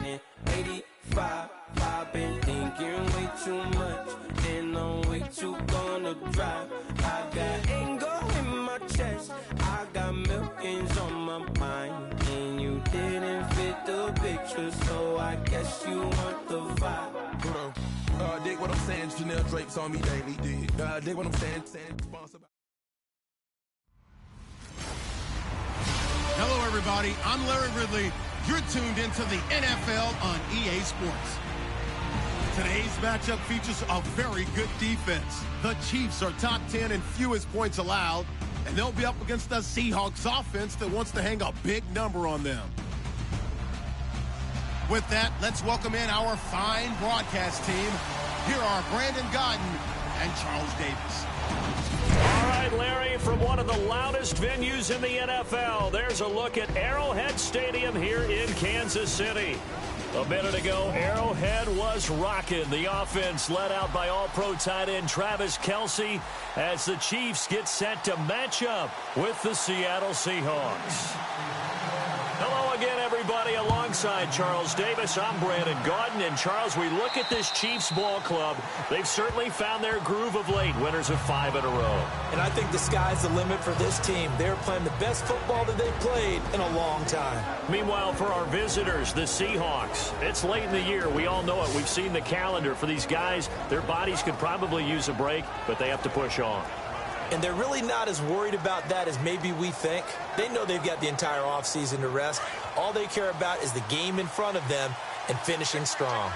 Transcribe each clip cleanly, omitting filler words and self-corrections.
1985. I've been thinking way too much, and I'm way too gonna drive. I got anger in my chest, I got millions on my mind, and you didn't fit the picture, so I guess you want the vibe. Hold on. Dig what I'm saying, Chanel drapes on me daily. Dig what I'm saying. Hello, everybody. I'm Larry Ridley. You're tuned into the NFL on EA Sports. Today's matchup features a very good defense. The Chiefs are top 10 in fewest points allowed, and they'll be up against the Seahawks offense that wants to hang a big number on them. With that, let's welcome in our fine broadcast team. Here are Brandon Godden and Charles Davis. All right, Larry, from one of the loudest venues in the NFL, there's a look at Arrowhead Stadium here in Kansas City. A minute ago, Arrowhead was rocking. The offense led out by all-pro tight end Travis Kelce as the Chiefs get set to match up with the Seattle Seahawks. Hello again, everybody. Alongside Charles Davis, I'm Brandon Gaudin. And, Charles, we look at this Chiefs ball club. They've certainly found their groove of late, winners of 5 in a row. And I think the sky's the limit for this team. They're playing the best football that they've played in a long time. Meanwhile, for our visitors, the Seahawks, it's late in the year. We all know it. We've seen the calendar for these guys. Their bodies could probably use a break, but they have to push on. And they're really not as worried about that as maybe we think. They know they've got the entire offseason to rest. All they care about is the game in front of them and finishing strong.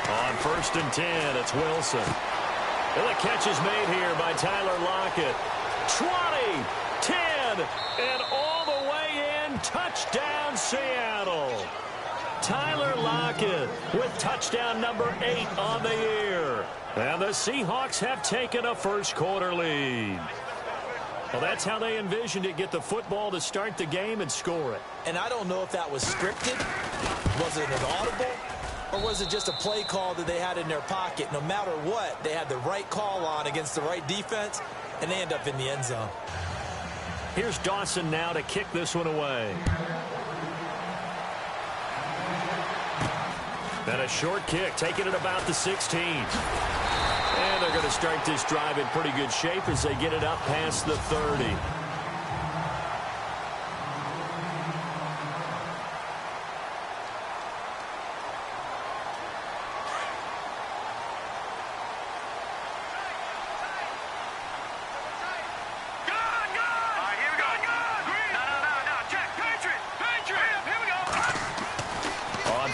On 1st and 10, it's Wilson. And the catch is made here by Tyler Lockett. 20, 10, and all the way in. Touchdown, Seattle. Tyler Lockett with touchdown number 8 on the year. And the Seahawks have taken a first-quarter lead. Well, that's how they envisioned it, get the football to start the game and score it. And I don't know if that was scripted. Was it an audible? Or was it just a play call that they had in their pocket? No matter what, they had the right call on against the right defense, and they end up in the end zone. Here's Dawson now to kick this one away. And a short kick, taking it about the 16. And they're going to start this drive in pretty good shape as they get it up past the 30.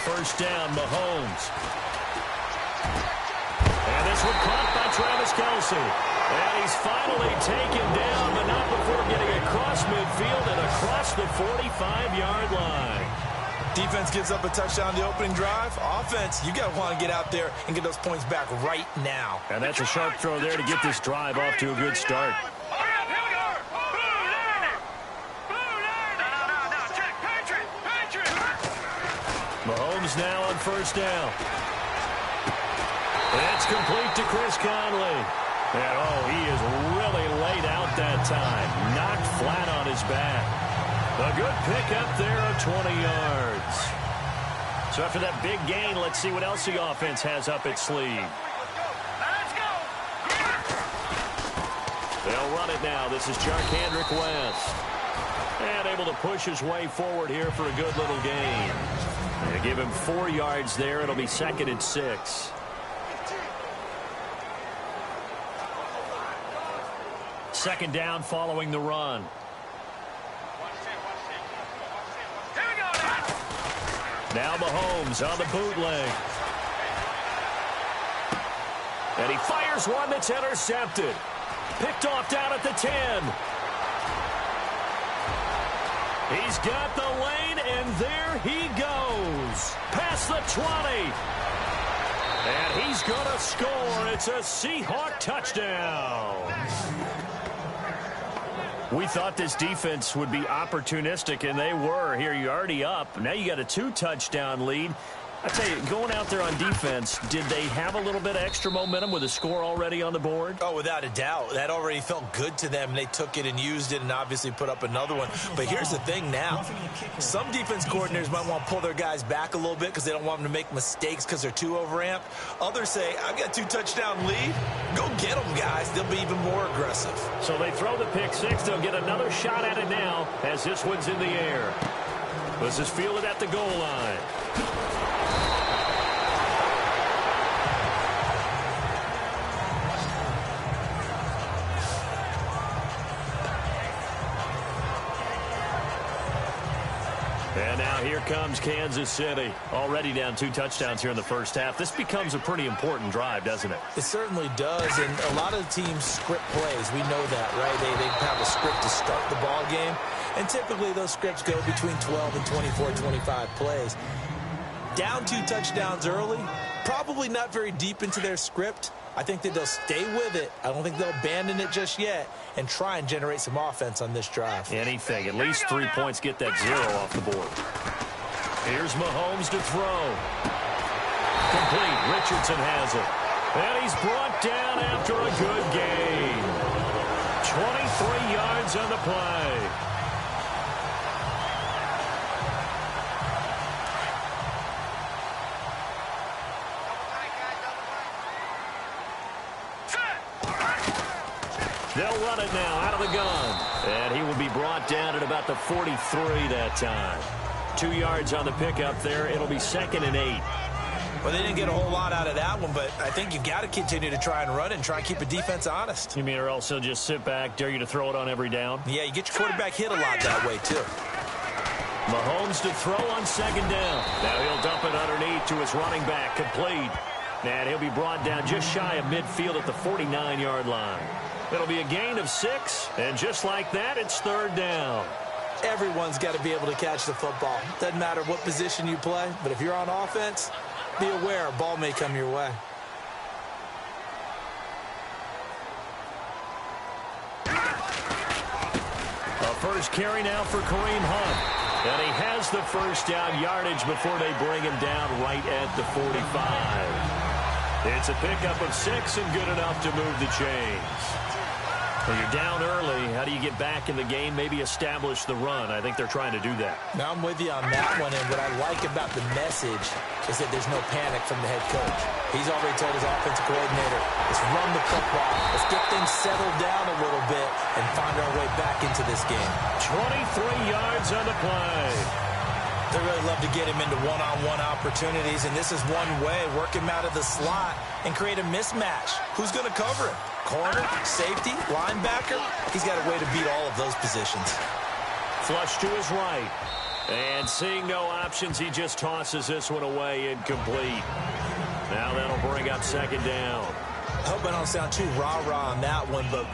First down, Mahomes. And this one caught by Travis Kelce. And he's finally taken down, but not before getting across midfield and across the 45-yard line. Defense gives up a touchdown the opening drive. Offense, you got to want to get out there and get those points back right now. And that's a sharp throw there to get this drive off to a good start. Mahomes now on first down. It's complete to Chris Conley. And, he is really laid out that time. Knocked flat on his back. A good pickup there of 20 yards. So after that big gain, let's see what else the offense has up its sleeve. They'll run it now. This is Charkandrick West. And able to push his way forward here for a good little gain. They give him 4 yards there. It'll be 2nd and 6. Second down following the run. Now Mahomes on the bootleg. And he fires one that's intercepted. Picked off down at the 10. He's got the lane, and there he goes. Past the 20. And he's going to score. It's a Seahawk touchdown. We thought this defense would be opportunistic, and they were. Here, you're already up. Now you got a 2-touchdown lead. I tell you, going out there on defense, did they have a little bit of extra momentum with a score already on the board? Oh, without a doubt. That already felt good to them. They took it and used it and obviously put up another one. But here's the thing now. Some defense coordinators might want to pull their guys back a little bit because they don't want them to make mistakes because they're too overamped. Others say, I've got 2-touchdown lead. Go get them, guys. They'll be even more aggressive. So they throw the pick six. They'll get another shot at it now as this one's in the air. This is fielded at the goal line. And now here comes Kansas City. Already down 2 touchdowns here in the first half. This becomes a pretty important drive, doesn't it? It certainly does, and a lot of the teams script plays. We know that, right? They have a script to start the ball game, and typically those scripts go between 12 and 24, 25 plays. Down 2 touchdowns early, probably not very deep into their script. I think that they'll stay with it. I don't think they'll abandon it just yet and try and generate some offense on this drive. Anything. At least 3 points, get that 0 off the board. Here's Mahomes to throw. Complete. Richardson has it. And he's brought down after a good gain. 23 yards on the play. They'll run it now out of the gun. And he will be brought down at about the 43 that time. 2 yards on the pickup there. It'll be 2nd and 8. Well, they didn't get a whole lot out of that one, but I think you've got to continue to try and run it and try and keep a defense honest. You mean or else he'll just sit back, dare you to throw it on every down? Yeah, you get your quarterback hit a lot that way, too. Mahomes to throw on 2nd down. Now he'll dump it underneath to his running back. Complete. And he'll be brought down just shy of midfield at the 49-yard line. It'll be a gain of 6, and just like that, it's 3rd down. Everyone's got to be able to catch the football. Doesn't matter what position you play, but if you're on offense, be aware a ball may come your way. A first carry now for Kareem Hunt. And he has the first down yardage before they bring him down right at the 45. It's a pickup of 6 and good enough to move the chains. When you're down early, how do you get back in the game, maybe establish the run? I think they're trying to do that. Now, I'm with you on that one, and what I like about the message is that there's no panic from the head coach. He's already told his offensive coordinator, let's run the football. Let's get things settled down a little bit and find our way back into this game. 23 yards on the play. They really love to get him into one-on-one opportunities, and this is one way, work him out of the slot and create a mismatch. Who's going to cover him? Corner, safety, linebacker? He's got a way to beat all of those positions. Flush to his right. And seeing no options, he just tosses this one away incomplete. Now that'll bring up 2nd down. I hope I don't sound too rah-rah on that one, but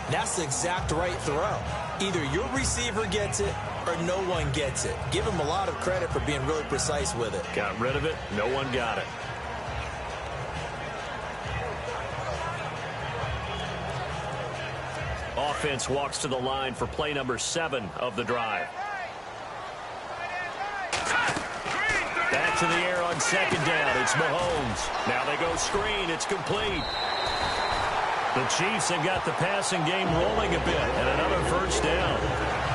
that's the exact right throw. Either your receiver gets it or no one gets it. Give him a lot of credit for being really precise with it. Got rid of it. No one got it. Offense walks to the line for play number 7 of the drive. Back to the air on 2nd down. It's Mahomes. Now they go screen. It's complete. The Chiefs have got the passing game rolling a bit, and another first down.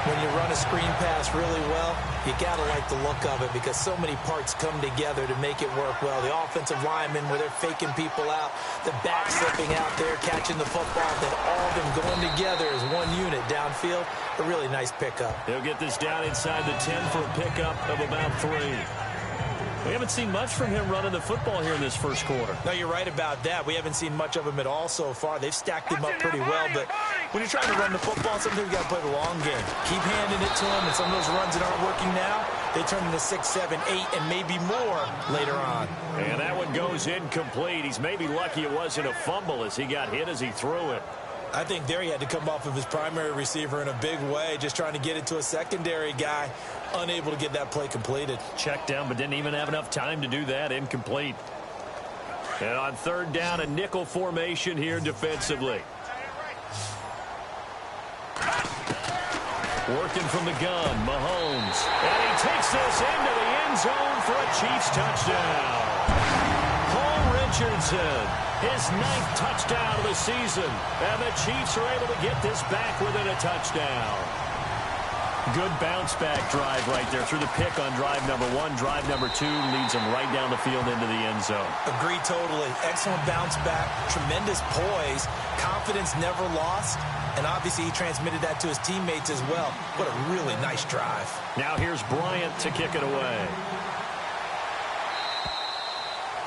When you run a screen pass really well, you got to like the look of it because so many parts come together to make it work well. The offensive linemen, where they're faking people out, the back slipping out there, catching the football, then all of them going together as one unit downfield. A really nice pickup. He'll get this down inside the 10 for a pickup of about 3. We haven't seen much from him running the football here in this first quarter. No, you're right about that. We haven't seen much of him at all so far. They've stacked him up pretty well, but when you're trying to run the football, sometimes you got to play the long game. Keep handing it to him, and some of those runs that aren't working now, they turn into 6, 7, 8, and maybe more later on. And that one goes incomplete. He's maybe lucky it wasn't a fumble as he got hit as he threw it. I think there he had to come off of his primary receiver in a big way, just trying to get it to a secondary guy, unable to get that play completed. Checked down, but didn't even have enough time to do that. Incomplete. And on 3rd down, a nickel formation here defensively. Working from the gun, Mahomes. And he takes this into the end zone for a Chiefs touchdown. Paul Richardson, his 9th touchdown of the season. And the Chiefs are able to get this back within a touchdown. Good bounce-back drive right there through the pick on drive number 1. Drive number 2 leads them right down the field into the end zone. Agree totally. Excellent bounce-back, tremendous poise, confidence never lost, and obviously he transmitted that to his teammates as well. What a really nice drive. Now here's Bryant to kick it away.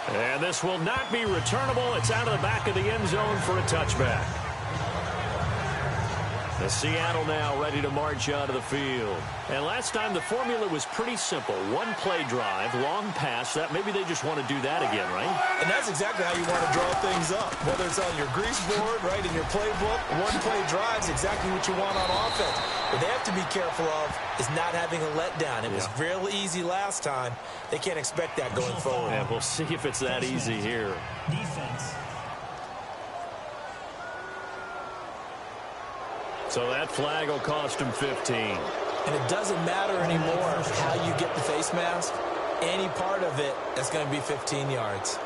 And this will not be returnable. It's out of the back of the end zone for a touchback. The Seattle now ready to march out of the field. And last time the formula was pretty simple. One play drive, long pass. That maybe they just want to do that again, right? And that's exactly how you want to draw things up. Whether it's on your grease board, right, in your playbook, one play drive is exactly what you want on offense. What they have to be careful of is not having a letdown. It was real easy last time. They can't expect that going forward. Yeah, we'll see if it's that easy here. Defense. So that flag will cost him 15. And it doesn't matter anymore how you get the face mask. Any part of it, that's going to be 15 yards.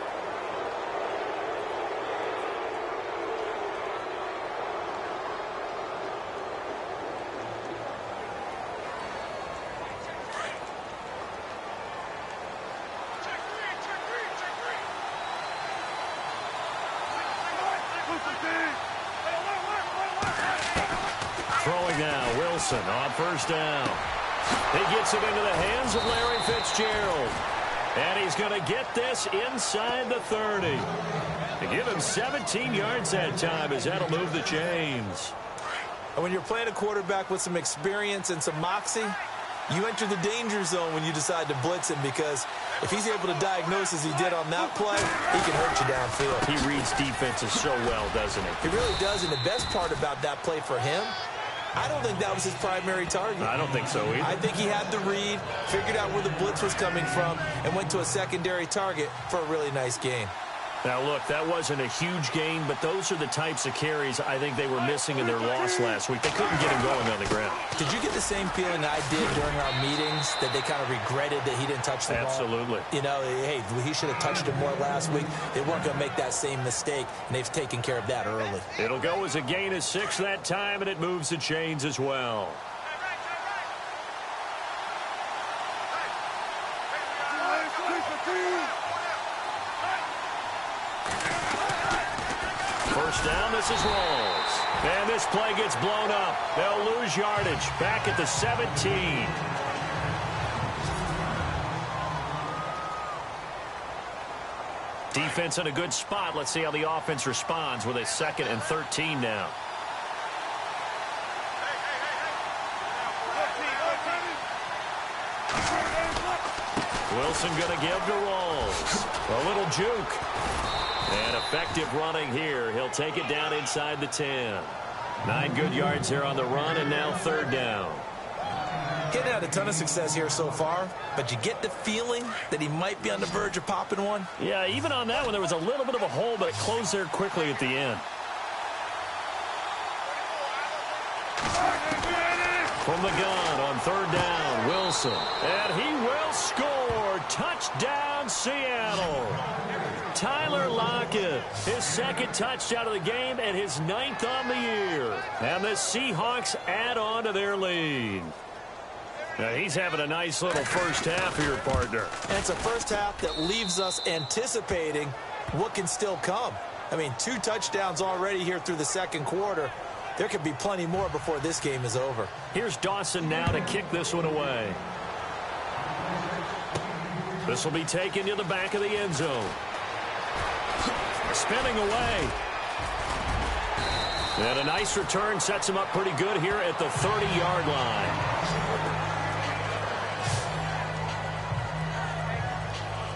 Throwing now, Wilson on first down. He gets it into the hands of Larry Fitzgerald. And he's going to get this inside the 30. To give him 17 yards that time as that'll move the chains. And when you're playing a quarterback with some experience and some moxie, you enter the danger zone when you decide to blitz him, because if he's able to diagnose as he did on that play, he can hurt you downfield. He reads defenses so well, doesn't he? He really does, and the best part about that play for him, I don't think that was his primary target. I don't think so either. I think he had the read, figured out where the blitz was coming from, and went to a secondary target for a really nice gain. Now, look, that wasn't a huge gain, but those are the types of carries I think they were missing in their loss last week. They couldn't get him going on the ground. Did you get the same feeling I did during our meetings, that they kind of regretted that he didn't touch the ball? Absolutely. You know, hey, he should have touched it more last week. They weren't going to make that same mistake, and they've taken care of that early. It'll go as a gain of 6 that time, and it moves the chains as well. First down, this is Rawls. And this play gets blown up. They'll lose yardage back at the 17. Defense in a good spot. Let's see how the offense responds with a 2nd and 13 now. Wilson going to give to Rawls. A little juke. And effective running here. He'll take it down inside the 10. 9 good yards here on the run, and now 3rd down. Getting had a ton of success here so far, but you get the feeling that he might be on the verge of popping one. Yeah, even on that one, there was a little bit of a hole, but it closed there quickly at the end. From the gun on 3rd down, Wilson. And he will score. Touchdown, Seattle. Tyler Lockett, his 2nd touchdown of the game and his 9th on the year. And the Seahawks add on to their lead. Now he's having a nice little first half here, partner. And it's a first half that leaves us anticipating what can still come. I mean, 2 touchdowns already here through the 2nd quarter. There could be plenty more before this game is over. Here's Dawson now to kick this one away. This will be taken to the back of the end zone. Spinning away. And a nice return sets him up pretty good here at the 30-yard line.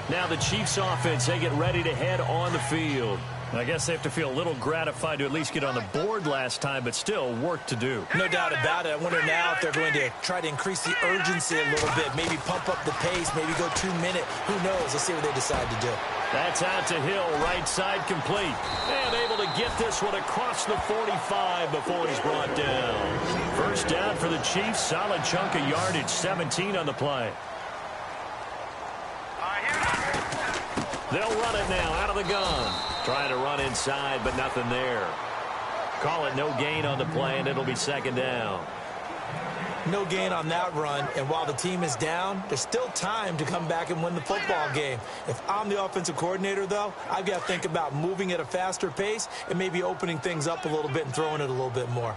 Now the Chiefs offense, they get ready to head on the field. I guess they have to feel a little gratified to at least get on the board last time, but still work to do. No doubt about it. I wonder now if they're going to try to increase the urgency a little bit, maybe pump up the pace, maybe go 2-minute. Who knows? Let's see what they decide to do. That's out to Hill, right side complete. And able to get this one across the 45 before he's brought down. First down for the Chiefs. Solid chunk of yardage, 17 on the play. They'll run it now out of the gun. Trying to run inside, but nothing there. Call it no gain on the play, and it'll be second down. No gain on that run, and while the team is down, there's still time to come back and win the football game. If I'm the offensive coordinator, though, I've got to think about moving at a faster pace and maybe opening things up a little bit and throwing it a little bit more.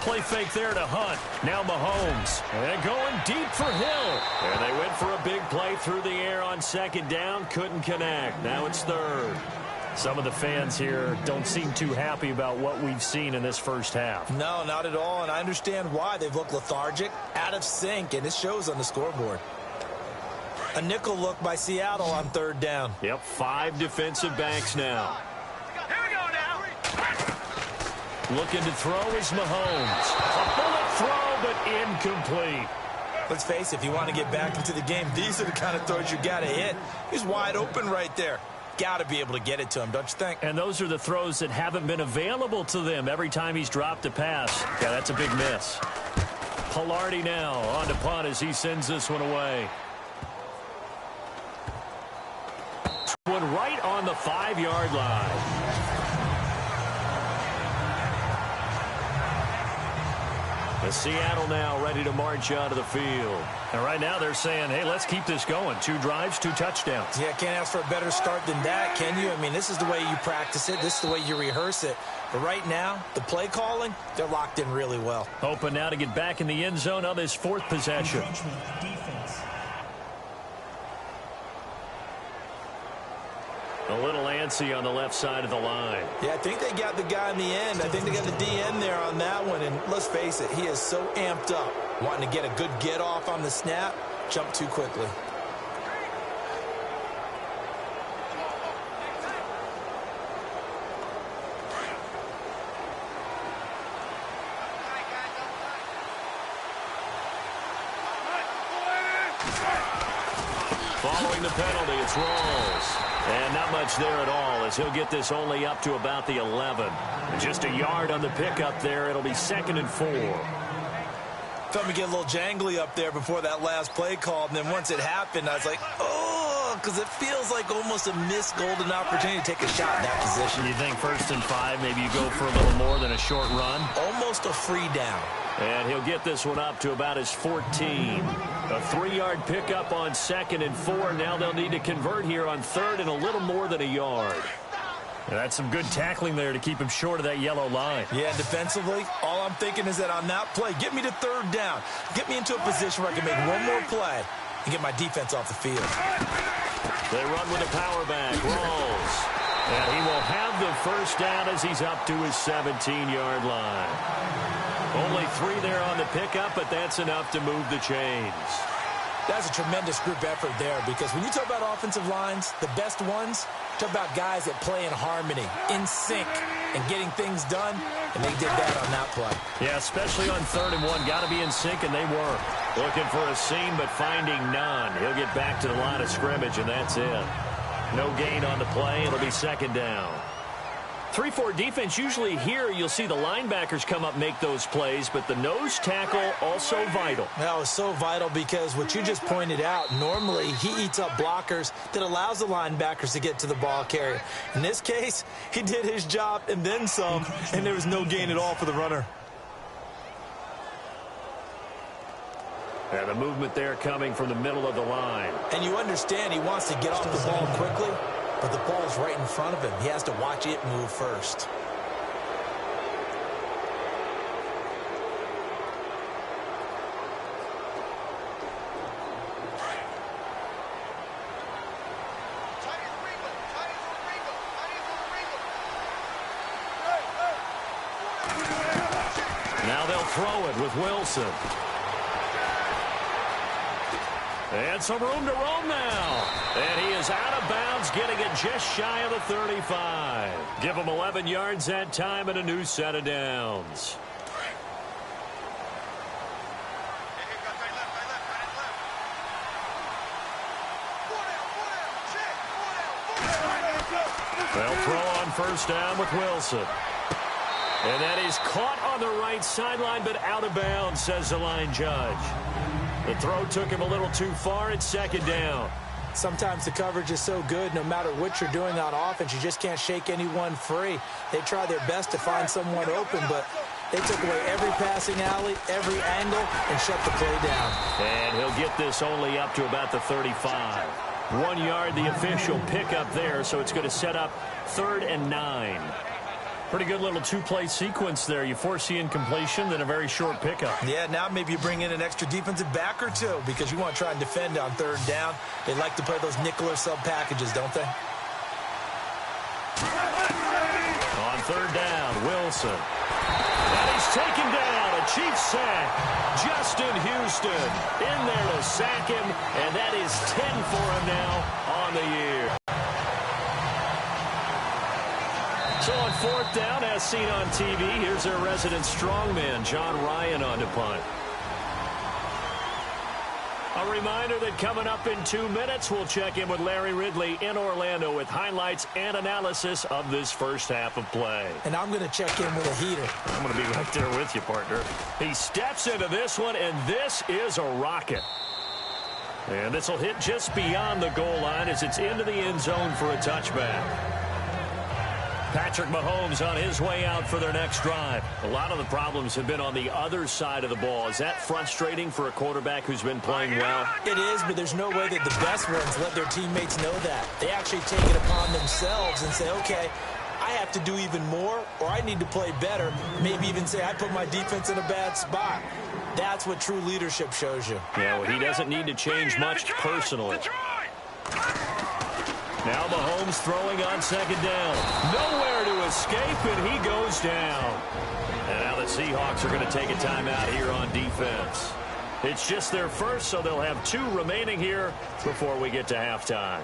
Play fake there to Hunt. Now Mahomes. And going deep for Hill. And they went for a big play through the air on second down. Couldn't connect. Now it's third. Some of the fans here don't seem too happy about what we've seen in this first half. No, not at all, and I understand why. They've looked lethargic, out of sync, and it shows on the scoreboard. A nickel look by Seattle on third down. Yep, 5 defensive backs now. Here we go now. Looking to throw is Mahomes. A bullet throw, but incomplete. Let's face it, if you want to get back into the game, these are the kind of throws you got to hit. He's wide open right there. Got to be able to get it to him, don't you think? And those are the throws that haven't been available to them every time he's dropped a pass. Yeah, that's a big miss. Pilardi now on to punt as he sends this one away. One right on the 5-yard line. The Seattle now ready to march out of the field. And right now they're saying, hey, let's keep this going. 2 drives, 2 touchdowns. Yeah, can't ask for a better start than that, can you? I mean, this is the way you practice it. This is the way you rehearse it. But right now, the play calling, they're locked in really well. Hoping now to get back in the end zone on this 4th possession. A little antsy on the left side of the line. Yeah, I think they got the guy in the end. I think they got the DN there on that one. And let's face it, he is so amped up, wanting to get a good get off on the snap, jump too quickly. Following the penalty, it's Rawls. And not much there at all as he'll get this only up to about the 11. Just a yard on the pickup there. It'll be 2nd and 4. Felt me get a little jangly up there before that last play call. And then once it happened, I was like, oh, because it feels like almost a missed golden opportunity to take a shot in that position. You think 1st and 5, maybe you go for a little more than a short run? Almost a free down. And he'll get this one up to about his 14. A 3-yard pickup on 2nd and 4. Now they'll need to convert here on 3rd and a little more than a yard. And that's some good tackling there to keep him short of that yellow line. Yeah, defensively, all I'm thinking is that on that play, get me to 3rd down. Get me into a position where I can make one more play and get my defense off the field. They run with a power back. Rawls. And he will have the first down as he's up to his 17-yard line. Only 3 there on the pickup, but that's enough to move the chains. That's a tremendous group effort there because when you talk about offensive lines, the best ones, talk about guys that play in harmony, in sync, and getting things done, and they did that on that play. Yeah, especially on 3rd and 1. Got to be in sync, and they were. Looking for a seam, but finding none. He'll get back to the line of scrimmage, and that's it. No gain on the play. It'll be 2nd down. 3-4 defense, usually here you'll see the linebackers come up make those plays, but the nose tackle also vital. That was so vital because what you just pointed out, normally he eats up blockers that allows the linebackers to get to the ball carrier. In this case, he did his job and then some, and there was no gain at all for the runner. And the movement there coming from the middle of the line. And you understand he wants to get off the ball quickly, but the ball's right in front of him. He has to watch it move first. Now they'll throw it with Wilson. And some room to roam now. And he is out of bounds, getting it just shy of the 35. Give him 11 yards that time and a new set of downs. They'll throw on first down with Wilson. And that is caught on the right sideline, but out of bounds, says the line judge. The throw took him a little too far. It's second down. Sometimes the coverage is so good, no matter what you're doing on offense, you just can't shake anyone free. They try their best to find someone open, but they took away every passing alley, every angle, and shut the play down. And he'll get this only up to about the 35. 1 yard, the official pickup there, so it's going to set up 3rd and 9. Pretty good little two-play sequence there. You force the incompletion, then a very short pickup. Yeah, now maybe you bring in an extra defensive back or two because you want to try and defend on 3rd down. They like to play those nickel or sub packages, don't they? On 3rd down, Wilson. And he's taken down. A Chiefs sack. Justin Houston in there to sack him, and that is 10 for him now on the year. So on 4th down, as seen on TV, here's their resident strongman, John Ryan, on to punt. A reminder that coming up in 2 minutes, we'll check in with Larry Ridley in Orlando with highlights and analysis of this first half of play. And I'm going to check in with a heater. I'm going to be right there with you, partner. He steps into this one, and this is a rocket. And this will hit just beyond the goal line as it's into the end zone for a touchback. Patrick Mahomes on his way out for their next drive. A lot of the problems have been on the other side of the ball. Is that frustrating for a quarterback who's been playing well? It is, but there's no way that the best ones let their teammates know that. They actually take it upon themselves and say, okay, I have to do even more, or I need to play better. Maybe even say I put my defense in a bad spot. That's what true leadership shows you. Yeah, well, he doesn't need to change much personally. Now Mahomes throwing on 2nd down. Nowhere to escape, and he goes down. And now the Seahawks are going to take a timeout here on defense. It's just their first, so they'll have 2 remaining here before we get to halftime.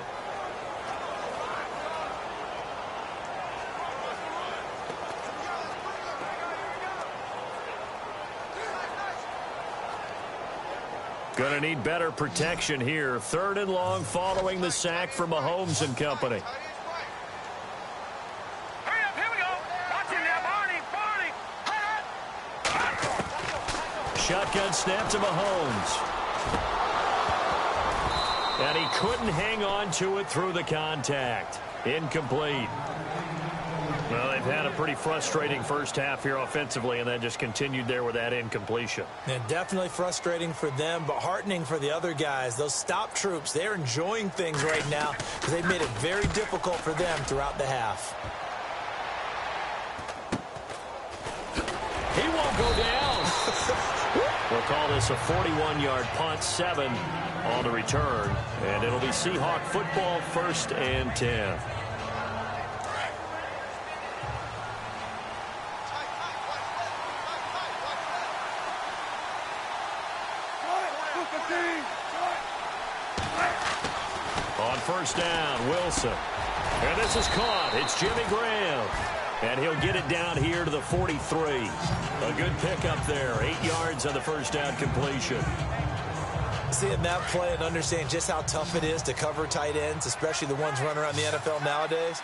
Going to need better protection here. 3rd and long following the sack from Mahomes and company. Hurry up, here we go. Watch him now, Barney. Shotgun snap to Mahomes. And he couldn't hang on to it through the contact. Incomplete. Well, they've had a pretty frustrating first half here offensively, and then just continued there with that incompletion. Yeah, definitely frustrating for them, but heartening for the other guys. Those stop troops, they're enjoying things right now because they've made it very difficult for them throughout the half. He won't go down. We'll call this a 41-yard punt, 7 on the return, and it'll be Seahawk football, 1st and 10. On 1st down, Wilson. And this is caught. It's Jimmy Graham. And he'll get it down here to the 43. A good pickup there. 8 yards on the first down completion. Seeing that play and understand just how tough it is to cover tight ends, especially the ones running around the NFL nowadays,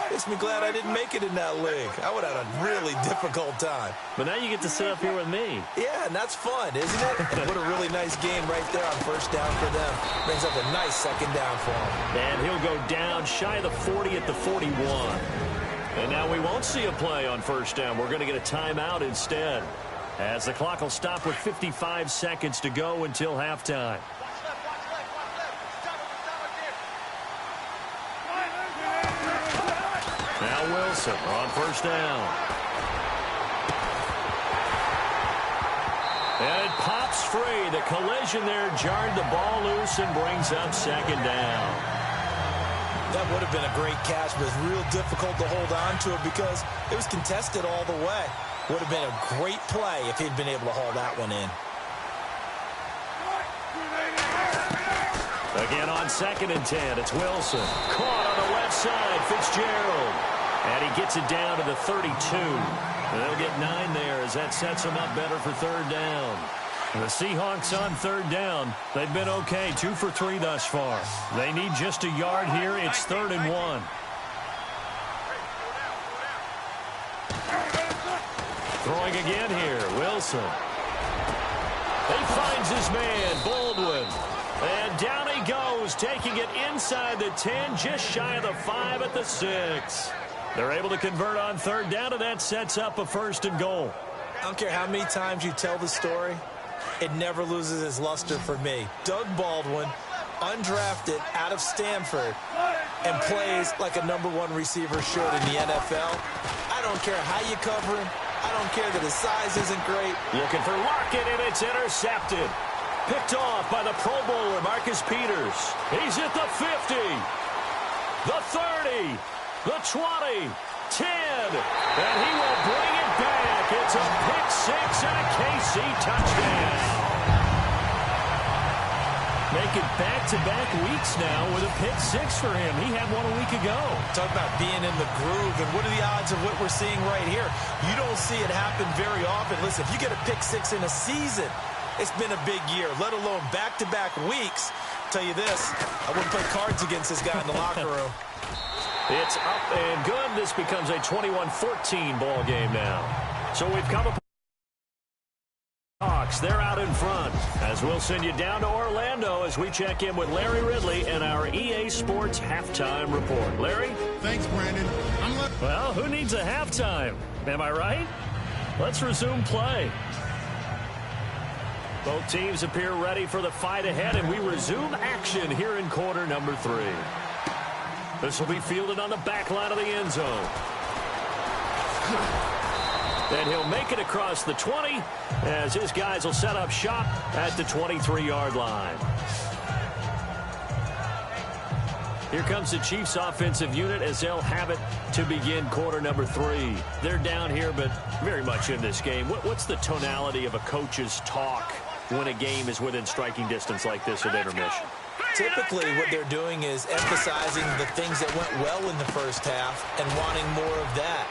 makes me glad I didn't make it in that league. I would have had a really difficult time. But now you get to sit up here with me. Yeah, and that's fun, isn't it? And what a really nice game right there on 1st down for them. Brings up a nice 2nd down for him. And he'll go down shy of the 40 at the 41. And now we won't see a play on 1st down. We're going to get a timeout instead, as the clock will stop with 55 seconds to go until halftime. Now Wilson on 1st down. And it pops free. The collision there jarred the ball loose and brings up 2nd down. That would have been a great catch, but it's real difficult to hold on to it because it was contested all the way. Would have been a great play if he'd been able to haul that one in. Again on 2nd and 10, it's Wilson. Caught on the left side, Fitzgerald. And he gets it down to the 32. And they'll get 9 there as that sets them up better for 3rd down. The Seahawks on 3rd down. They've been okay, 2 for 3 thus far. They need just a yard here. It's 3rd and 1. Throwing again here, Wilson. He finds his man, Baldwin. And down he goes, taking it inside the 10, just shy of the 5 at the 6. They're able to convert on third down, and that sets up a 1st and goal. I don't care how many times you tell the story, it never loses its luster for me. Doug Baldwin, undrafted out of Stanford, and plays like a #1 receiver should in the NFL. I don't care how you cover him. I don't care that his size isn't great. Looking for Lockett, and it's intercepted. Picked off by the Pro Bowler, Marcus Peters. He's at the 50, the 30, the 20, 10, and he will bring it back. It's a pick 6 and a KC touchdown. Making back-to-back weeks now with a pick 6 for him. He had one a week ago. Talk about being in the groove, and what are the odds of what we're seeing right here? You don't see it happen very often. Listen, if you get a pick 6 in a season, it's been a big year, let alone back-to-back weeks. I'll tell you this, I wouldn't play cards against this guy in the locker room. It's up and good. This becomes a 21-14 ball game now. So we've come up. Hawks, they're out in front. As we'll send you down to Orlando as we check in with Larry Ridley and our EA Sports halftime report. Larry? Thanks, Brandon. Well, who needs a halftime? Am I right? Let's resume play. Both teams appear ready for the fight ahead, and we resume action here in quarter number 3. This will be fielded on the back line of the end zone. And he'll make it across the 20 as his guys will set up shop at the 23-yard line. Here comes the Chiefs offensive unit as they'll have it to begin quarter number 3. They're down here, but very much in this game. What's the tonality of a coach's talk when a game is within striking distance like this at intermission? Typically, what they're doing is emphasizing the things that went well in the first half and wanting more of that.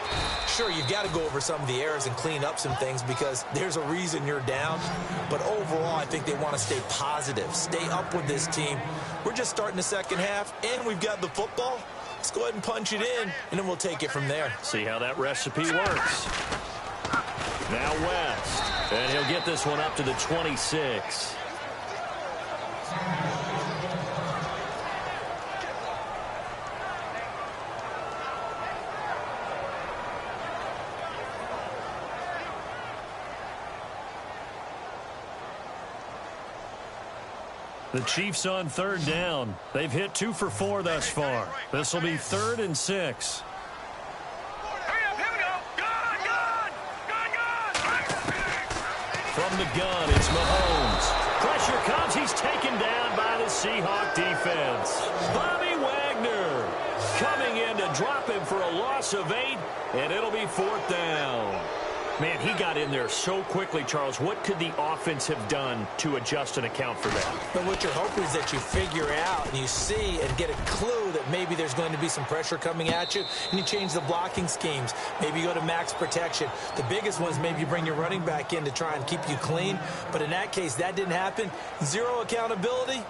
Sure, you've got to go over some of the errors and clean up some things because there's a reason you're down. But overall, I think they want to stay positive, stay up with this team. We're just starting the second half, and we've got the football. Let's go ahead and punch it in, and then we'll take it from there. See how that recipe works. Now West, and he'll get this one up to the 26. The Chiefs on third down. They've hit 2 for 4 thus far. This will be 3rd and 6. From the gun, it's Mahomes. Pressure comes. He's taken down by the Seahawk defense. Bobby Wagner coming in to drop him for a loss of 8, and it'll be 4th down. Man, he got in there so quickly, Charles. What could the offense have done to adjust and account for that? But what you're hoping is that you figure out and you see and get a clue that maybe there's going to be some pressure coming at you, and you change the blocking schemes. Maybe you go to max protection. The biggest one is maybe you bring your running back in to try and keep you clean. But in that case, that didn't happen. Zero accountability.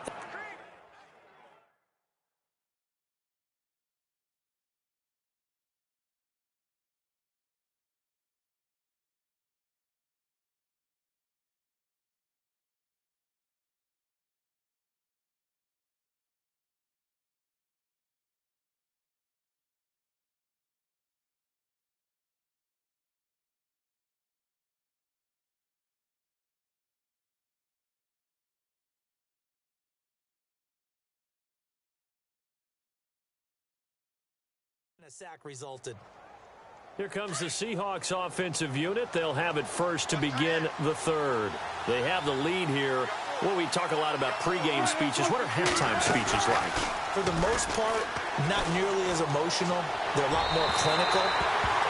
A sack resulted. Here comes the Seahawks offensive unit. They'll have it first to begin the 3rd. They have the lead here. Well, we talk a lot about pregame speeches. What are halftime speeches like? For the most part, not nearly as emotional. They're a lot more clinical.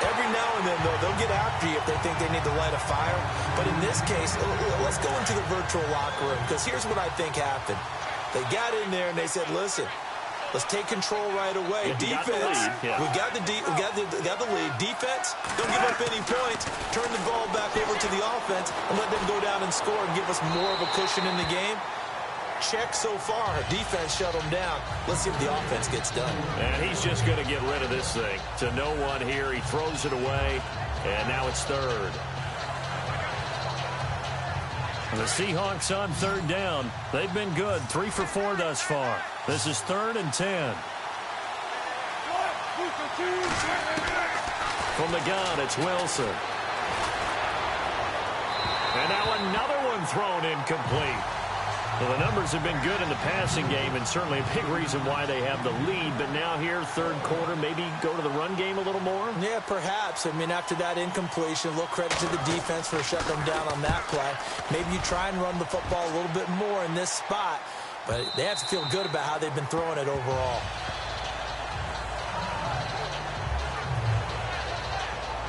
Every now and then, though, they'll get after you if they think they need to light a fire. But in this case, let's go into the virtual locker room, because here's what I think happened. They got in there and they said, listen, let's take control right away. Yeah, defense, yeah. we got the lead. Defense, don't give up any points. Turn the ball back over to the offense and let them go down and score and give us more of a cushion in the game. Check so far. Defense shut them down. Let's see if the offense gets done. And he's just going to get rid of this thing. To no one here. He throws it away, and now it's 3rd. The Seahawks on third down. They've been good, 3 for 4 thus far. This is 3rd and 10. From the gun, it's Wilson. And now another one thrown incomplete. Well, the numbers have been good in the passing game, and certainly a big reason why they have the lead. But now here, third quarter, maybe go to the run game a little more? Yeah, perhaps. I mean, after that incompletion, a little credit to the defense for shutting them down on that play. Maybe you try and run the football a little bit more in this spot. But they have to feel good about how they've been throwing it overall.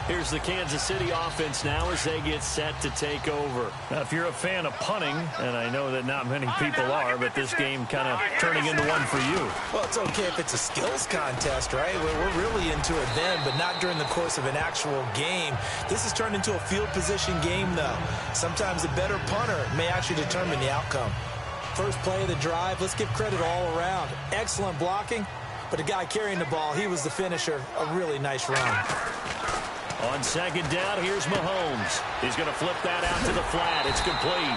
Here's the Kansas City offense now as they get set to take over. Now, if you're a fan of punting, and I know that not many people are, but this game kind of turning into one for you. Well, it's okay if it's a skills contest, right? We're really into it then, but not during the course of an actual game. This has turned into a field position game, though. Sometimes the better punter may actually determine the outcome. First play of the drive, let's give credit all around. Excellent blocking, but the guy carrying the ball, he was the finisher. A really nice run. On second down, here's Mahomes. He's going to flip that out to the flat. It's complete.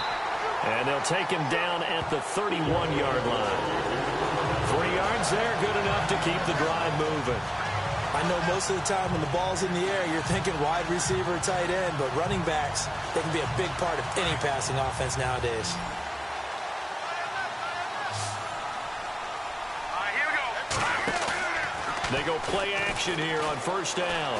And they'll take him down at the 31-yard line. 3 yards there, good enough to keep the drive moving. I know most of the time when the ball's in the air, you're thinking wide receiver, tight end, but running backs, they can be a big part of any passing offense nowadays. Here we go. They go play action here on first down.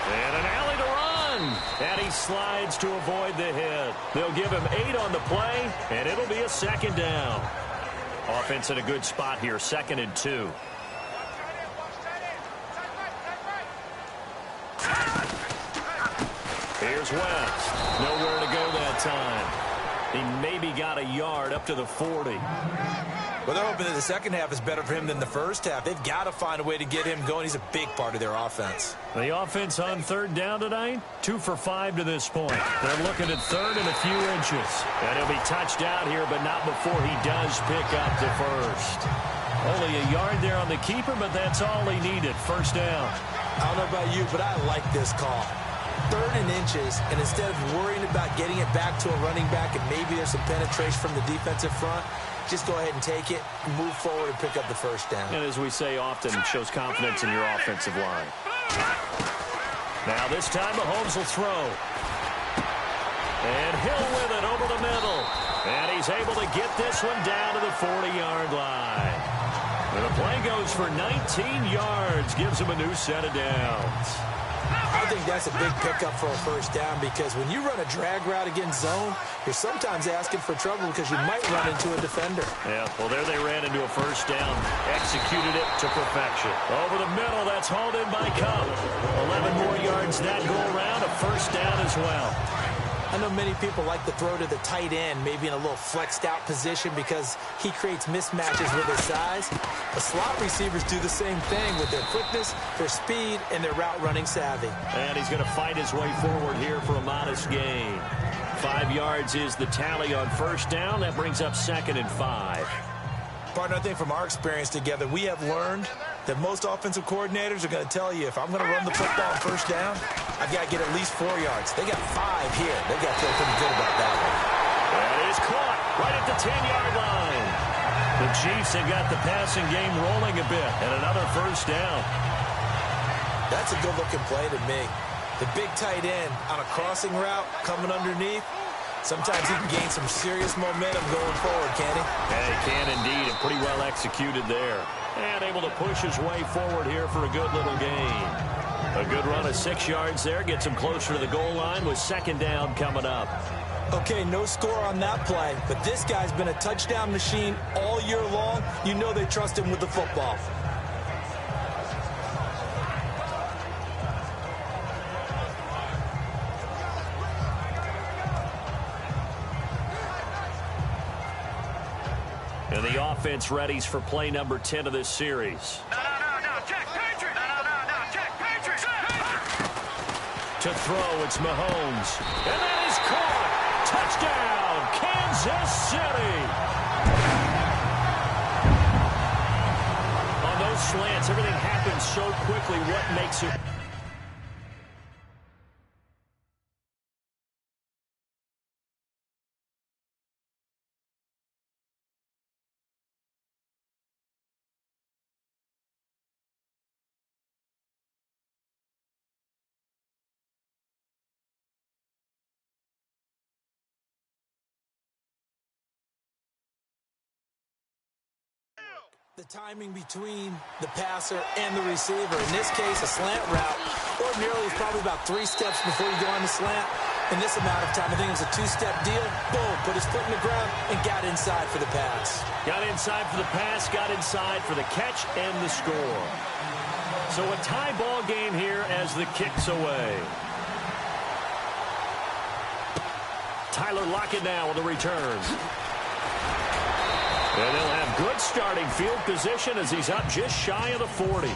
And an alley to run. And he slides to avoid the hit. They'll give him 8 on the play, and it'll be a second down. Offense in a good spot here, 2nd and 2. Here's West. Nowhere to go that time. He maybe got a yard up to the 40. Well, they're hoping that the second half is better for him than the first half. They've got to find a way to get him going. He's a big part of their offense. The offense on third down tonight, 2 for 5 to this point. They're looking at third and a few inches. And he'll be touched out here, but not before he does pick up the first. Only a yard there on the keeper, but that's all he needed. First down. I don't know about you, but I like this call. 3rd and inches, and instead of worrying about getting it back to a running back and maybe there's some penetration from the defensive front, just go ahead and take it, move forward, and pick up the first down. And as we say often, it shows confidence in your offensive line. Now this time Mahomes will throw. And Hill with it over the middle. And he's able to get this one down to the 40-yard line. And the play goes for 19 yards, gives him a new set of downs. I think that's a big pickup for a first down because when you run a drag route against zone, you're sometimes asking for trouble because you might run into a defender. Yeah, well, there they ran into a first down, executed it to perfection. Over the middle, that's hauled in by Cup. 11 more yards that go around, a first down as well. I know many people like to throw to the tight end, maybe in a little flexed out position because he creates mismatches with his size. The slot receivers do the same thing with their quickness, their speed, and their route running savvy. And he's going to fight his way forward here for a modest gain. 5 yards is the tally on first down. That brings up 2nd and 5. Partner, I think from our experience together, we have learned that most offensive coordinators are going to tell you, if I'm going to run the football on first down, I've got to get at least 4 yards. They got 5 here. They got to feel pretty good about that one. That is caught right at the 10-yard line. The Chiefs have got the passing game rolling a bit, and another first down. That's a good-looking play to me. The big tight end on a crossing route coming underneath. Sometimes he can gain some serious momentum going forward, can't he? Yeah, he can indeed, and pretty well executed there. And able to push his way forward here for a good little gain. A good run of 6 yards there, gets him closer to the goal line with second down coming up. Okay, no score on that play, but this guy's been a touchdown machine all year long. You know they trust him with the football. And the offense readies for play number 10 of this series. No, check, Patriots. No, check, Patriots. To throw, it's Mahomes. And that is caught. Touchdown, Kansas City. On those slants, everything happens so quickly. What makes it... The timing between the passer and the receiver. In this case, a slant route. Ordinarily, it's probably about 3 steps before you go on the slant. In this amount of time, I think it was a 2-step deal. Boom, put his foot in the ground and got inside for the pass. Got inside for the pass, got inside for the catch and the score. So a tie ball game here as the kick's away. Tyler Lockett now on the return. And they'll have good starting field position as he's up just shy of the 40.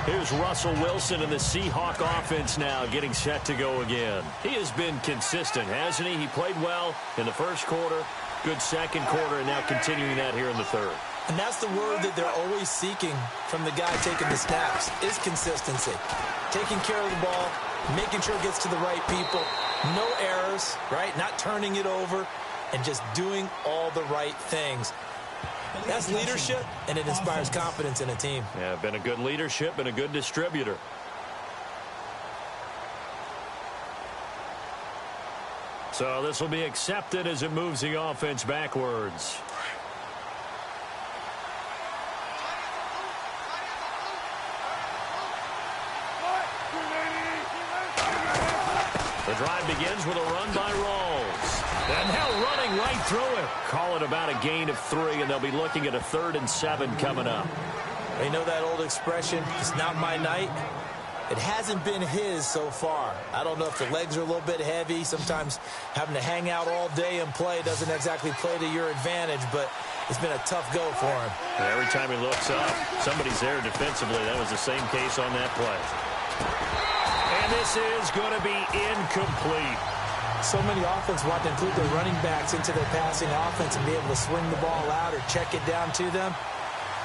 Here's Russell Wilson in the Seahawk offense now getting set to go again. He has been consistent, hasn't he? He played well in the first quarter, good second quarter, and now continuing that here in the third. And that's the word that they're always seeking from the guy taking the snaps, is consistency. Taking care of the ball, making sure it gets to the right people, no errors, right? Not turning it over, and just doing all the right things. That's leadership, and it inspires confidence in a team. Yeah, been a good leadership and a good distributor. So this will be accepted as it moves the offense backwards. The drive begins with a run by Rawls. And now running right through it. Call it about a gain of 3, and they'll be looking at a 3rd and 7 coming up. You know that old expression, it's not my night? It hasn't been his so far. I don't know if the legs are a little bit heavy. Sometimes having to hang out all day and play doesn't exactly play to your advantage, but it's been a tough go for him. And every time he looks up, somebody's there defensively. That was the same case on that play. And this is going to be incomplete. So many offense want to include their running backs into their passing offense and be able to swing the ball out or check it down to them.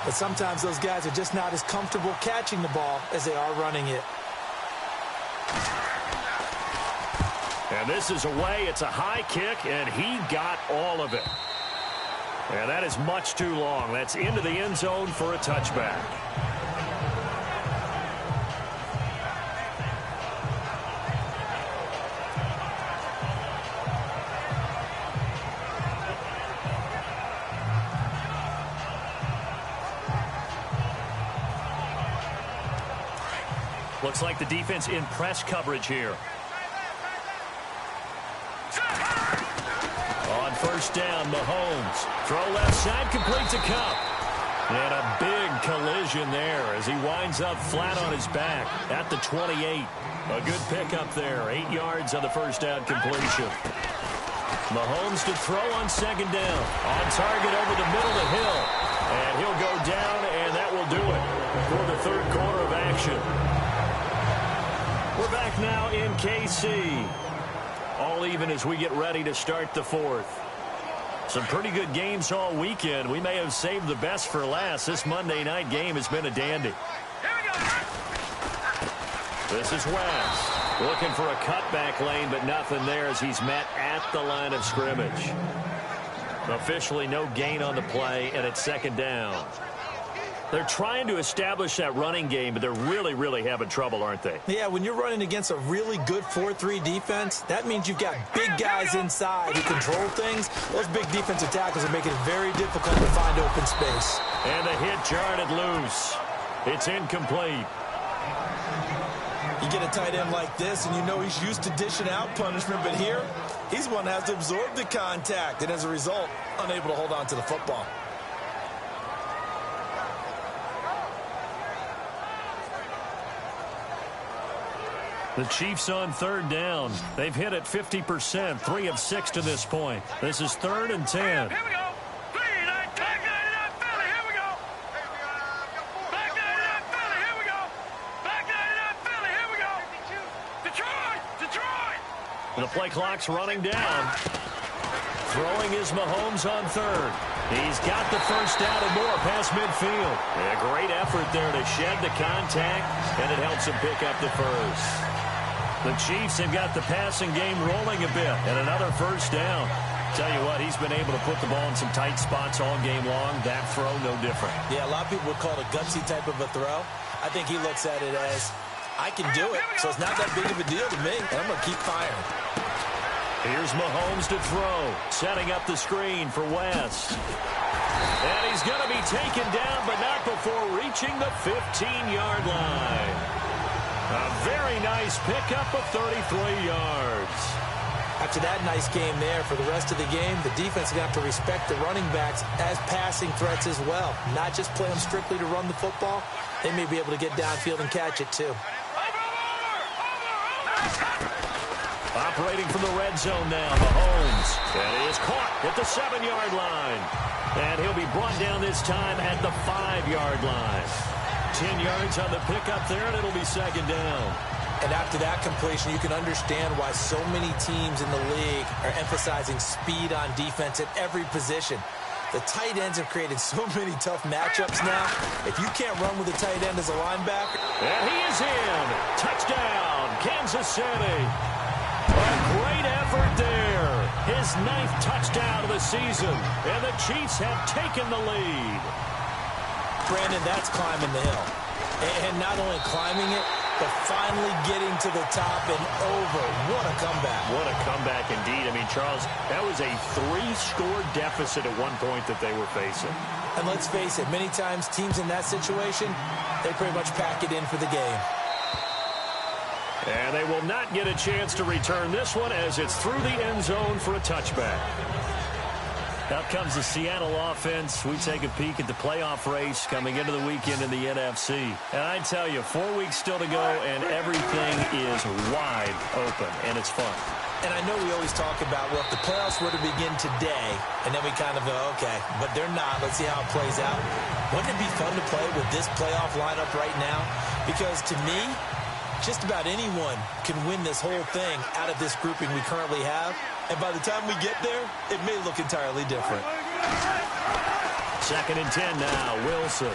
But sometimes those guys are just not as comfortable catching the ball as they are running it. And this is away. It's a high kick, and he got all of it. And that is much too long. That's into the end zone for a touchback. Looks like the defense in press coverage here. On first down, Mahomes. Throw left side, completes a Cup. And a big collision there as he winds up flat on his back at the 28. A good pickup there. 8 yards on the first down completion. Mahomes to throw on second down. On target over the middle to Hill. And he'll go down, and that will do it for the third quarter of action. We're back now in KC. All even as we get ready to start the fourth. Some pretty good games all weekend. We may have saved the best for last. This Monday night game has been a dandy. This is West. Looking for a cutback lane, but nothing there as he's met at the line of scrimmage. Officially no gain on the play, and it's second down. They're trying to establish that running game, but they're really having trouble, aren't they? Yeah, when you're running against a really good 4-3 defense, that means you've got big guys inside who control things. Those big defensive tackles are making it very difficult to find open space. And the hit jarred it loose. It's incomplete. You get a tight end like this, and you know he's used to dishing out punishment, but here, he's one that has to absorb the contact, and as a result, unable to hold on to the football. The Chiefs on third down. They've hit it 50%, 3 of 6 to this point. This is 3rd and 10. Here we go. Back 99 Philly. Here we go. Back 99 Philly. Here we go. Back 99 Philly. Here we go. Detroit. The play clock's running down. Throwing is Mahomes on third. He's got the first down and more past midfield. A great effort there to shed the contact, and it helps him pick up the first. The Chiefs have got the passing game rolling a bit, and another first down. Tell you what, he's been able to put the ball in some tight spots all game long. That throw, no different. Yeah, a lot of people would call it a gutsy type of a throw. I think he looks at it as, I can do it, so it's not that big of a deal to me, and I'm going to keep firing. Here's Mahomes to throw. Setting up the screen for West. And he's going to be taken down, but not before reaching the 15-yard line. A very nice pickup of 33 yards. After that nice game there, for the rest of the game, the defense is going to have to respect the running backs as passing threats as well. Not just play them strictly to run the football. They may be able to get downfield and catch it too. Operating from the red zone now, Mahomes. And he is caught at the 7-yard line. And he'll be brought down this time at the 5-yard line. 10 yards on the pickup there, and it'll be second down. And after that completion, you can understand why so many teams in the league are emphasizing speed on defense at every position. The tight ends have created so many tough matchups now. If you can't run with a tight end as a linebacker. And he is in. Touchdown, Kansas City. A great effort there. His 9th touchdown of the season. And the Chiefs have taken the lead. Brandon, that's climbing the hill. And not only climbing it, but finally getting to the top and over. What a comeback. What a comeback indeed. I mean, Charles, that was a 3-score deficit at one point that they were facing. And let's face it, many times teams in that situation, they pretty much pack it in for the game. And they will not get a chance to return this one as it's through the end zone for a touchback. Out comes the Seattle offense. We take a peek at the playoff race coming into the weekend in the NFC. And I tell you, 4 weeks still to go, and everything is wide open, and it's fun. And I know we always talk about, well, if the playoffs were to begin today, and then we kind of go, okay, but they're not. Let's see how it plays out. Wouldn't it be fun to play with this playoff lineup right now? Because to me, just about anyone can win this whole thing out of this grouping we currently have. And by the time we get there, it may look entirely different. 2nd and 10 now, Wilson.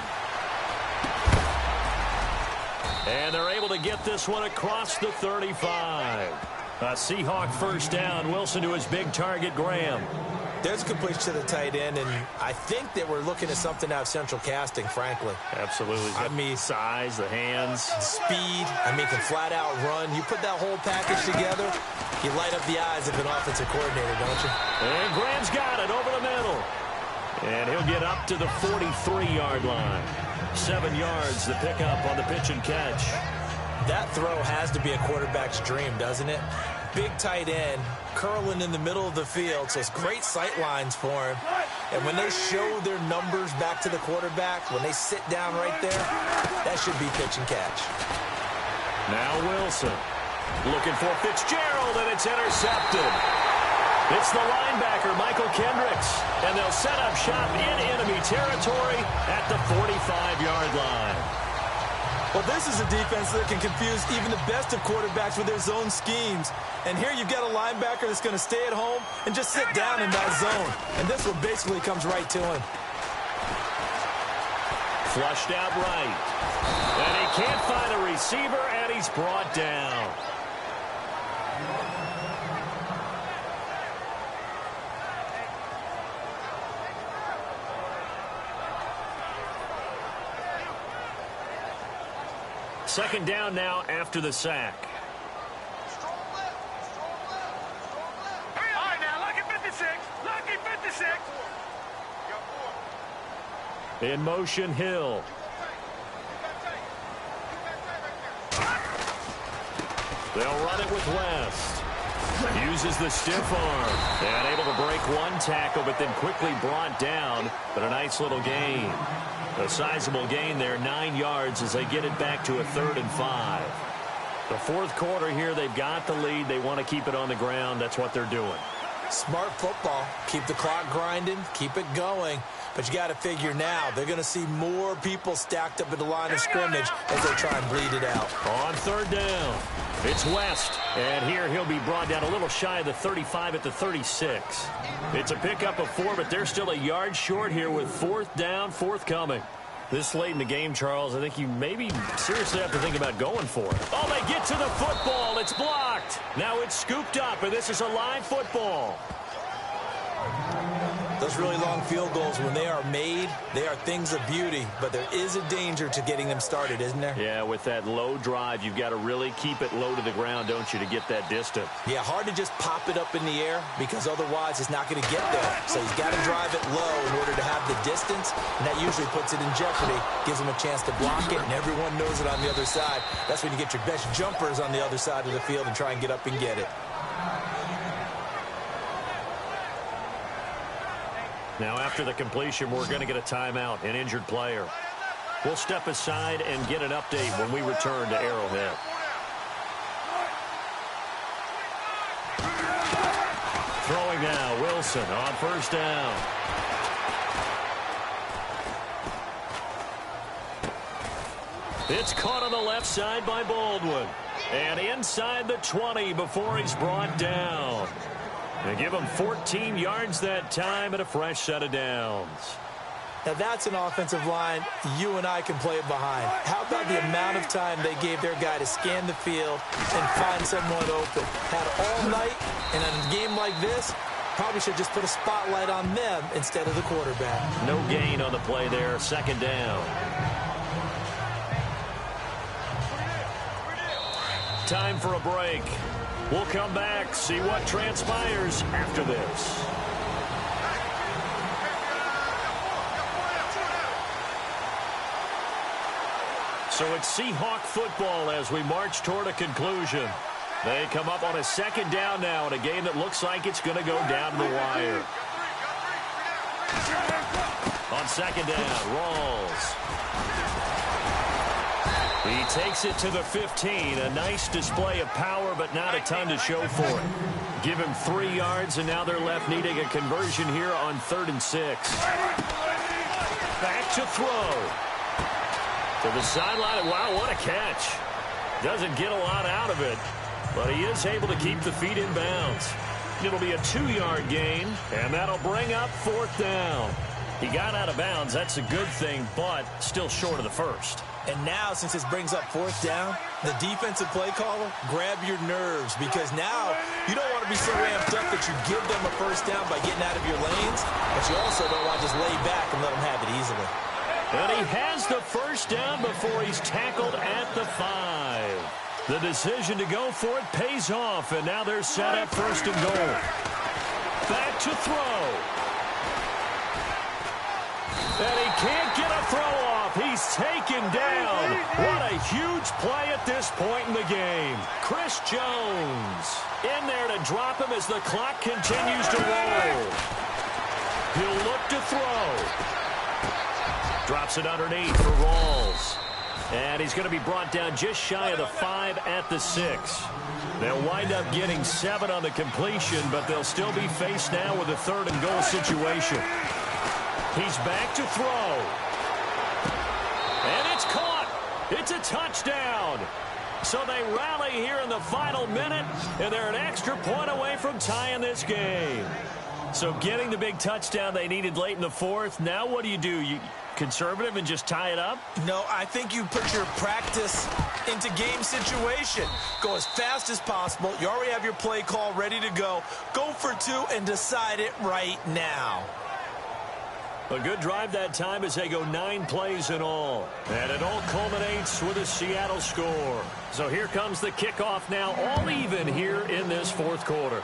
And they're able to get this one across the 35. A Seahawk first down. Wilson to his big target, Graham. There's a completion to the tight end, and I think that we're looking at something out of central casting, frankly. Absolutely. I mean, size, the hands. Speed, can flat out run. You put that whole package together, you light up the eyes of an offensive coordinator, don't you? And Graham's got it over the middle. And he'll get up to the 43-yard line. 7 yards, the pickup on the pitch and catch. That throw has to be a quarterback's dream, doesn't it? Big tight end, curling in the middle of the field, so it's great sight lines for him. And when they show their numbers back to the quarterback, when they sit down right there, that should be pitch and catch. Now Wilson looking for Fitzgerald, and it's intercepted. It's the linebacker, Michael Kendricks, and they'll set up shop in enemy territory at the 45-yard line. Well, this is a defense that can confuse even the best of quarterbacks with their zone schemes. And here you've got a linebacker that's going to stay at home and just sit down in that zone. And this one basically comes right to him. Flushed out right. And he can't find a receiver, and he's brought down. Second down now after the sack. All right, now, lucky 56. Lucky 56. In motion, Hill. They'll run it with West. Uses the stiff arm. And able to break one tackle, but then quickly brought down. But a nice little gain. A sizable gain there, 9 yards as they get it back to a 3rd and 5. The fourth quarter here, they've got the lead. They want to keep it on the ground. That's what they're doing. Smart football. Keep the clock grinding. Keep it going. But you got to figure now, they're going to see more people stacked up at the line of scrimmage as they try and bleed it out. On 3rd down, it's West. And here he'll be brought down a little shy of the 35 at the 36. It's a pickup of 4, but they're still a yard short here with 4th down, forthcoming. This late in the game, Charles, I think you maybe seriously have to think about going for it. Oh, they get to the football. It's blocked. Now it's scooped up, and this is a live football. Those really long field goals, when they are made, they are things of beauty, but there is a danger to getting them started, isn't there? Yeah, with that low drive, you've got to really keep it low to the ground, don't you, to get that distance. Yeah, hard to just pop it up in the air because otherwise it's not going to get there. So he's got to drive it low in order to have the distance, and that usually puts it in jeopardy, gives him a chance to block it, and everyone knows it on the other side. That's when you get your best jumpers on the other side of the field and try and get up and get it. Now, after the completion, we're going to get a timeout, an injured player. We'll step aside and get an update when we return to Arrowhead. Throwing now, Wilson on first down. It's caught on the left side by Baldwin. And inside the 20 before he's brought down. They give him 14 yards that time and a fresh set of downs. Now that's an offensive line you and I can play behind. How about the amount of time they gave their guy to scan the field and find someone open? Had all night, and in a game like this, probably should just put a spotlight on them instead of the quarterback. No gain on the play there, second down. Time for a break. We'll come back, see what transpires after this. So it's Seahawk football as we march toward a conclusion. They come up on a second down now in a game that looks like it's going to go down to the wire. On second down, Rawls. He takes it to the 15. A nice display of power, but not a ton to show for it. Give him 3 yards, and now they're left needing a conversion here on 3rd and 6. Back to throw. To the sideline. Wow, what a catch. Doesn't get a lot out of it, but he is able to keep the feet in bounds. It'll be a 2-yard gain, and that'll bring up 4th down. He got out of bounds. That's a good thing, but still short of the first. And now, since this brings up 4th down, the defensive play caller, grab your nerves, because now you don't want to be so ramped up that you give them a first down by getting out of your lanes, but you also don't want to just lay back and let them have it easily. And he has the first down before he's tackled at the 5. The decision to go for it pays off, and now they're set up 1st and goal. Back to throw. And he can't get a throw off. He's taken down. What a huge play at this point in the game. Chris Jones in there to drop him as the clock continues to roll. He'll look to throw. Drops it underneath for Rawls. And he's going to be brought down just shy of the 5 at the 6. They'll wind up getting 7 on the completion, but they'll still be faced now with a 3rd and goal situation. He's back to throw. And it's caught. It's a touchdown. So they rally here in the final minute, and they're an extra point away from tying this game. So getting the big touchdown they needed late in the 4th. Now what do? You conservative and just tie it up? No, I think you put your practice into game situation. Go as fast as possible. You already have your play call ready to go. Go for 2 and decide it right now. A good drive that time as they go 9 plays in all. And it all culminates with a Seattle score. So here comes the kickoff now, all even here in this 4th quarter.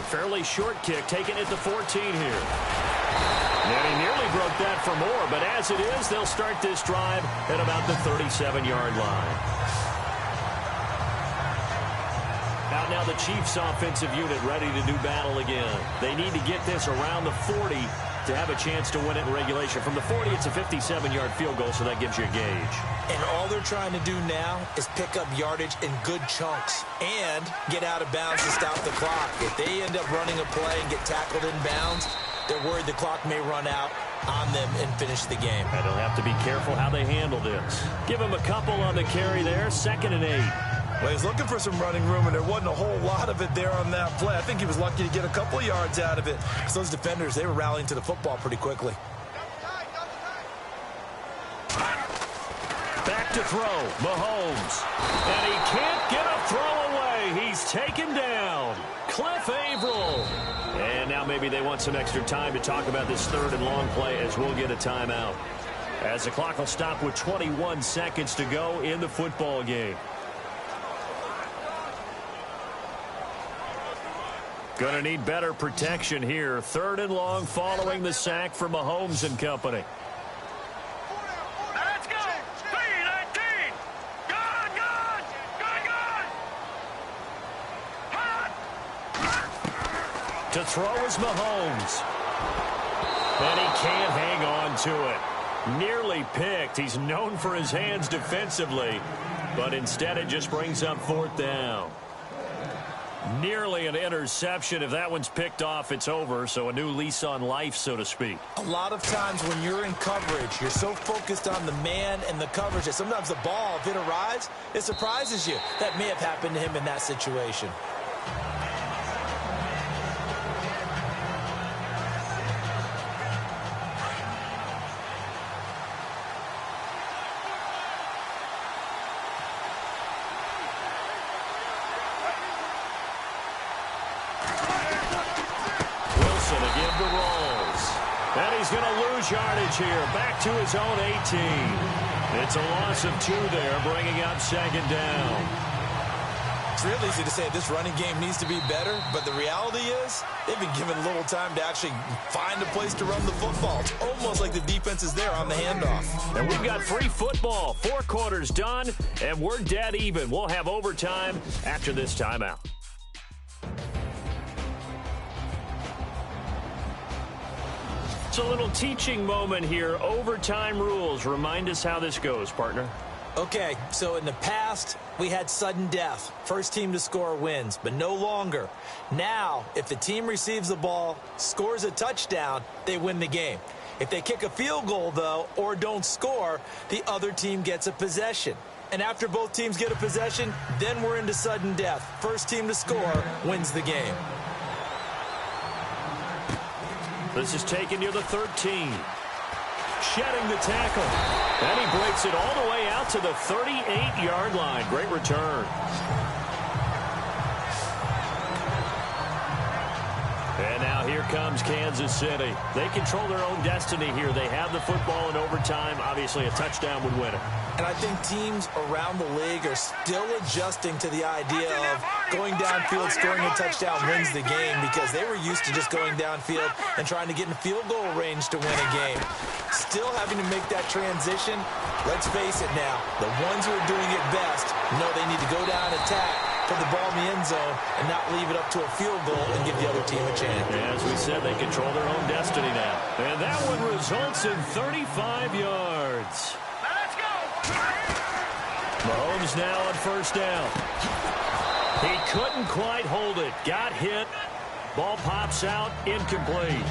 Fairly short kick, taken at the 14 here. And he nearly broke that for more, but as it is, they'll start this drive at about the 37-yard line. Out now the Chiefs offensive unit ready to do battle again. They need to get this around the 40 to have a chance to win it in regulation. From the 40, it's a 57-yard field goal, so that gives you a gauge. And all they're trying to do now is pick up yardage in good chunks and get out of bounds to stop the clock. If they end up running a play and get tackled in bounds, they're worried the clock may run out on them and finish the game. And they'll have to be careful how they handle this. Give them a couple on the carry there, 2nd and 8. Well, he's looking for some running room, and there wasn't a whole lot of it there on that play. I think he was lucky to get a couple of yards out of it. Because those defenders, they were rallying to the football pretty quickly. Back to throw, Mahomes. And he can't get a throw away. He's taken down. Cliff Averill. And now maybe they want some extra time to talk about this third and long play as we'll get a timeout. As the clock will stop with 21 seconds to go in the football game. Going to need better protection here. Third and long following the sack from Mahomes and company. Let's go. 3-19. Good, good. Good, good. To throw is Mahomes. And he can't hang on to it. Nearly picked. He's known for his hands defensively, but instead it just brings up fourth down. Nearly an interception. If that one's picked off, it's over. So a new lease on life, so to speak. A lot of times when you're in coverage, you're so focused on the man and the coverage that sometimes the ball, if it arrives, it surprises you. That may have happened to him in that situation. He's going to lose yardage here. Back to his own 18. It's a loss of 2 there, bringing up second down. It's real easy to say this running game needs to be better, but the reality is they've been given little time to actually find a place to run the football. It's almost like the defense is there on the handoff. And we've got free football. 4 quarters done, and we're dead even. We'll have overtime after this timeout. It's a little teaching moment here. Overtime rules. Remind us how this goes, partner. Okay, so in the past, we had sudden death. First team to score wins, but no longer. Now, if the team receives the ball, scores a touchdown, they win the game. If they kick a field goal, though, or don't score, the other team gets a possession. And after both teams get a possession, then we're into sudden death. First team to score wins the game. This is taken near the 13. Shedding the tackle. And he breaks it all the way out to the 38-yard line. Great return. And now here comes Kansas City. They control their own destiny here. They have the football in overtime. Obviously, a touchdown would win it. And I think teams around the league are still adjusting to the idea of going downfield, scoring a touchdown wins the game, because they were used to just going downfield and trying to get in field goal range to win a game. Still having to make that transition. Let's face it now, the ones who are doing it best know they need to go down and attack, put the ball in the end zone, and not leave it up to a field goal and give the other team a chance. As we said, they control their own destiny now. And that one results in 35 yards. Let's go. Mahomes now on first down. He couldn't quite hold it. Got hit. Ball pops out. Incomplete.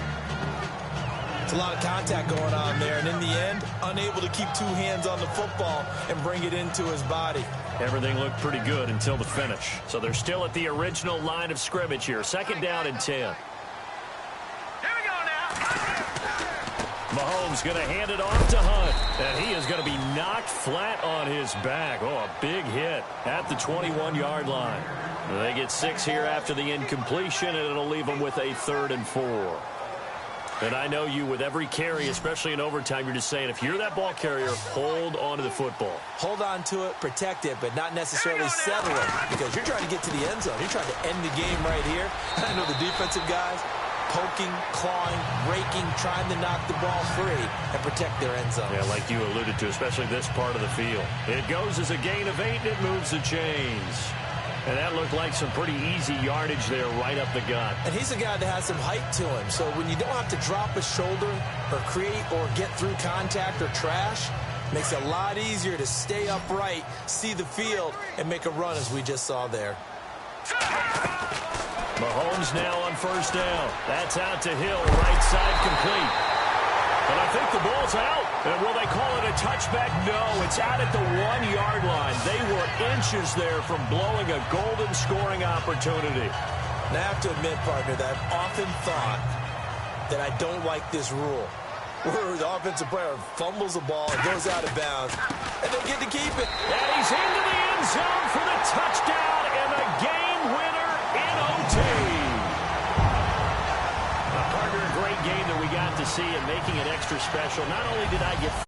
It's a lot of contact going on there, and in the end, unable to keep 2 hands on the football and bring it into his body. Everything looked pretty good until the finish. So they're still at the original line of scrimmage here. Second down and 10. Here we go now. Mahomes going to hand it off to Hunt. And he is going to be knocked flat on his back. Oh, a big hit at the 21-yard line. They get 6 here after the incompletion, and it'll leave them with a 3rd and 4. And I know you, with every carry, especially in overtime, you're just saying, if you're that ball carrier, hold on to the football. Hold on to it, protect it, but not necessarily settle it, because you're trying to get to the end zone. You're trying to end the game right here. And I know the defensive guys poking, clawing, raking, trying to knock the ball free and protect their end zone. Yeah, like you alluded to, especially this part of the field. It goes as a gain of 8, and it moves the chains. And that looked like some pretty easy yardage there right up the gut. And he's a guy that has some height to him. So when you don't have to drop a shoulder or create or get through contact or trash, makes it a lot easier to stay upright, see the field, and make a run as we just saw there. Mahomes now on first down. That's out to Hill, right side complete. And I think the ball's out. And will they call it a touchback? No, it's out at the 1-yard line. They were inches there from blowing a golden scoring opportunity. And I have to admit, partner, that I've often thought that I don't like this rule, where the offensive player fumbles the ball and goes out of bounds, and they get to keep it. And he's into the end zone for the touchdown and the game winner in OT. extra special. Not only did I get